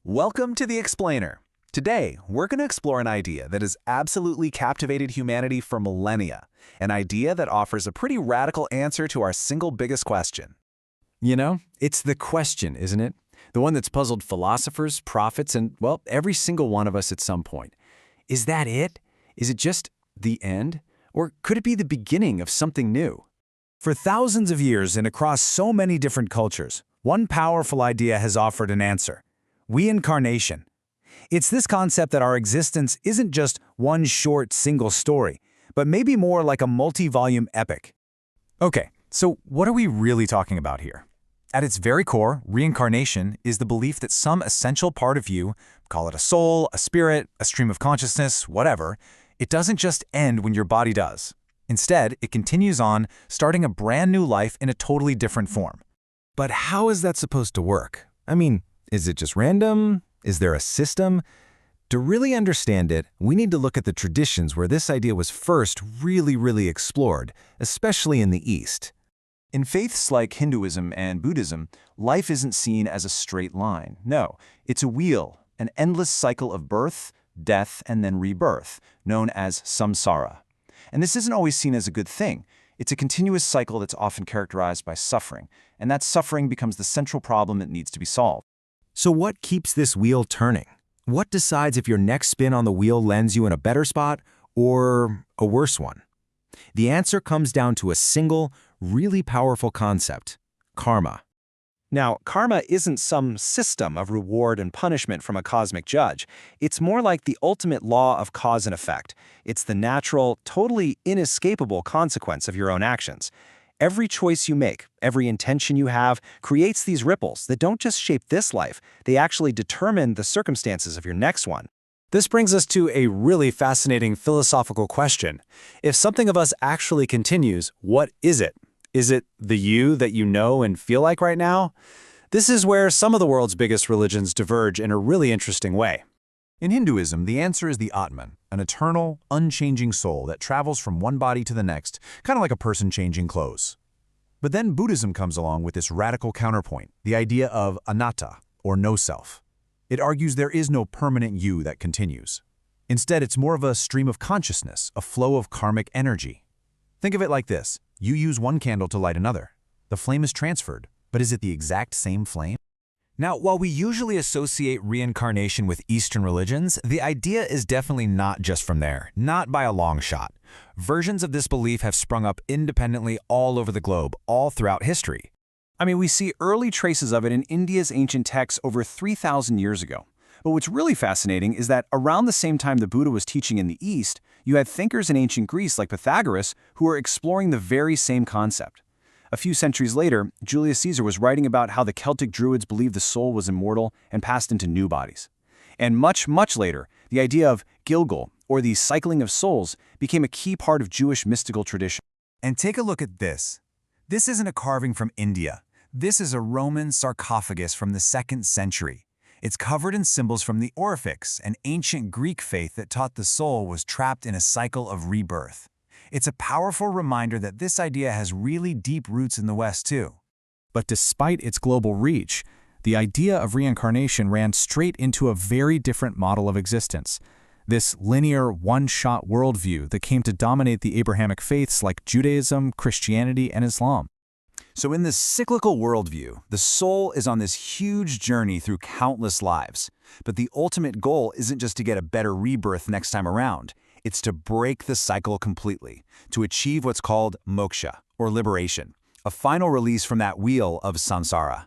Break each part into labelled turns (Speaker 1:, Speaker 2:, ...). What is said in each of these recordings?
Speaker 1: Welcome to The Explainer. Today, we're going to explore an idea that has absolutely captivated humanity for millennia, an idea that offers a pretty radical answer to our single biggest question.
Speaker 2: You know, it's the question, isn't it? The one that's puzzled philosophers, prophets, and, well, every single one of us at some point. Is that it? Is it just the end? Or could it be the beginning of something new?
Speaker 3: For thousands of years and across so many different cultures, one powerful idea has offered an answer: reincarnation. It's this concept that our existence isn't just one short single story, but maybe more like a multi-volume epic. Okay, so what are we really talking about here? At its very core, reincarnation is the belief that some essential part of you, call it a soul, a spirit, a stream of consciousness, whatever, it doesn't just end when your body does. Instead, it continues on, starting a brand new life in a totally different form. But how is that supposed to work? I mean, is it just random? Is there a system? To really understand it, we need to look at the traditions where this idea was first really explored, especially in the East.
Speaker 1: In faiths like Hinduism and Buddhism, life isn't seen as a straight line. No, it's a wheel, an endless cycle of birth, death, and then rebirth, known as samsara. And this isn't always seen as a good thing. It's a continuous cycle that's often characterized by suffering, and that suffering becomes the central problem that needs to be solved.
Speaker 3: So what keeps this wheel turning? What decides if your next spin on the wheel lands you in a better spot or a worse one? The answer comes down to a single, really powerful concept: karma.
Speaker 4: Now, karma isn't some system of reward and punishment from a cosmic judge. It's more like the ultimate law of cause and effect. It's the natural, totally inescapable consequence of your own actions. Every choice you make, every intention you have, creates these ripples that don't just shape this life, they actually determine the circumstances of your next one.
Speaker 3: This brings us to a really fascinating philosophical question. If something of us actually continues, what is it? Is it the you that you know and feel like right now? This is where some of the world's biggest religions diverge in a really interesting way.
Speaker 1: In Hinduism, the answer is the Atman, an eternal, unchanging soul that travels from one body to the next, kind of like a person changing clothes. But then Buddhism comes along with this radical counterpoint, the idea of anatta, or no self. It argues there is no permanent you that continues. Instead, it's more of a stream of consciousness, a flow of karmic energy. Think of it like this: you use one candle to light another. The flame is transferred, but is it the exact same flame? Now, while we usually associate reincarnation with Eastern religions, the idea is definitely not just from there, not by a long shot. Versions of this belief have sprung up independently all over the globe, all throughout history.
Speaker 4: I mean, we see early traces of it in India's ancient texts over 3,000 years ago. But what's really fascinating is that around the same time the Buddha was teaching in the East, you had thinkers in ancient Greece like Pythagoras who were exploring the very same concept. A few centuries later, Julius Caesar was writing about how the Celtic Druids believed the soul was immortal and passed into new bodies. And much later, the idea of Gilgul, or the cycling of souls, became a key part of Jewish mystical tradition.
Speaker 3: And take a look at this. This isn't a carving from India. This is a Roman sarcophagus from the 2nd century. It's covered in symbols from the Orphics, an ancient Greek faith that taught the soul was trapped in a cycle of rebirth. It's a powerful reminder that this idea has really deep roots in the West, too.
Speaker 1: But despite its global reach, the idea of reincarnation ran straight into a very different model of existence. This linear, one-shot worldview that came to dominate the Abrahamic faiths like Judaism, Christianity, and Islam.
Speaker 3: So in this cyclical worldview, the soul is on this huge journey through countless lives. But the ultimate goal isn't just to get a better rebirth next time around. It's to break the cycle completely, to achieve what's called moksha, or liberation, a final release from that wheel of samsara.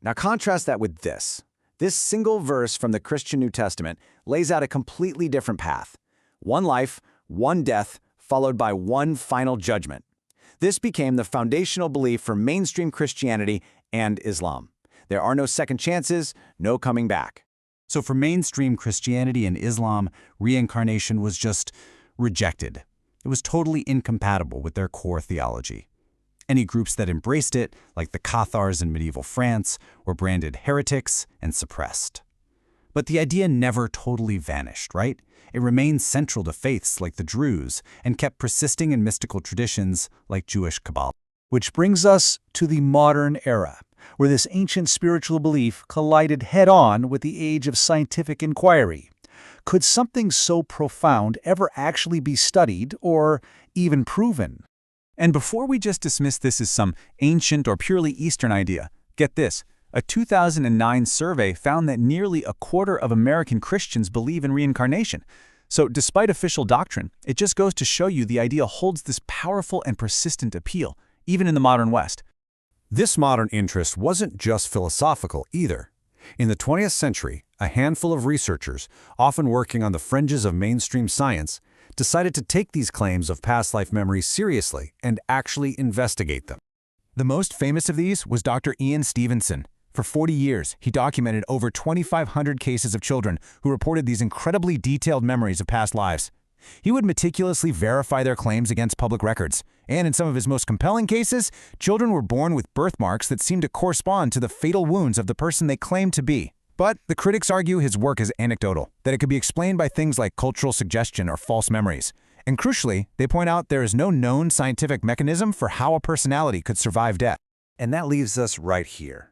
Speaker 4: Now contrast that with this. This single verse from the Christian New Testament lays out a completely different path. One life, one death, followed by one final judgment. This became the foundational belief for mainstream Christianity and Islam. There are no second chances, no coming back.
Speaker 3: So for mainstream Christianity and Islam, reincarnation was just rejected. It was totally incompatible with their core theology. Any groups that embraced it, like the Cathars in medieval France, were branded heretics and suppressed. But the idea never totally vanished, right? It remained central to faiths like the Druze and kept persisting in mystical traditions like Jewish Kabbalah.
Speaker 5: Which brings us to the modern era,
Speaker 3: where this ancient spiritual belief collided head-on with the age of scientific inquiry. Could something so profound ever actually be studied or even proven?
Speaker 1: And before we just dismiss this as some ancient or purely Eastern idea, get this. A 2009 survey found that nearly a quarter of American Christians believe in reincarnation. So despite official doctrine, it just goes to show you the idea holds this powerful and persistent appeal, even in the modern West.
Speaker 2: This modern interest wasn't just philosophical either. In the 20th century, a handful of researchers, often working on the fringes of mainstream science, decided to take these claims of past life memories seriously and actually investigate them.
Speaker 1: The most famous of these was Dr. Ian Stevenson. For 40 years, he documented over 2,500 cases of children who reported these incredibly detailed memories of past lives. He would meticulously verify their claims against public records, and in some of his most compelling cases, children were born with birthmarks that seemed to correspond to the fatal wounds of the person they claimed to be. But the critics argue his work is anecdotal, that it could be explained by things like cultural suggestion or false memories. And crucially, they point out there is no known scientific mechanism for how a personality could survive death.
Speaker 3: And that leaves us right here.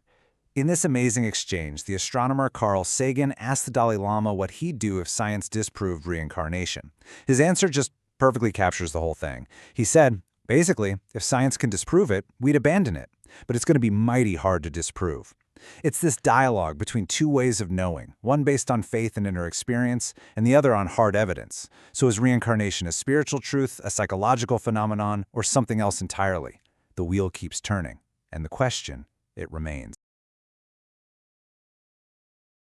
Speaker 3: In this amazing exchange, the astronomer Carl Sagan asked the Dalai Lama what he'd do if science disproved reincarnation. His answer just perfectly captures the whole thing. He said, basically, if science can disprove it, we'd abandon it. But it's going to be mighty hard to disprove. It's this dialogue between two ways of knowing, one based on faith and inner experience, and the other on hard evidence. So is reincarnation a spiritual truth, a psychological phenomenon, or something else entirely? The wheel keeps turning, and the question, it remains.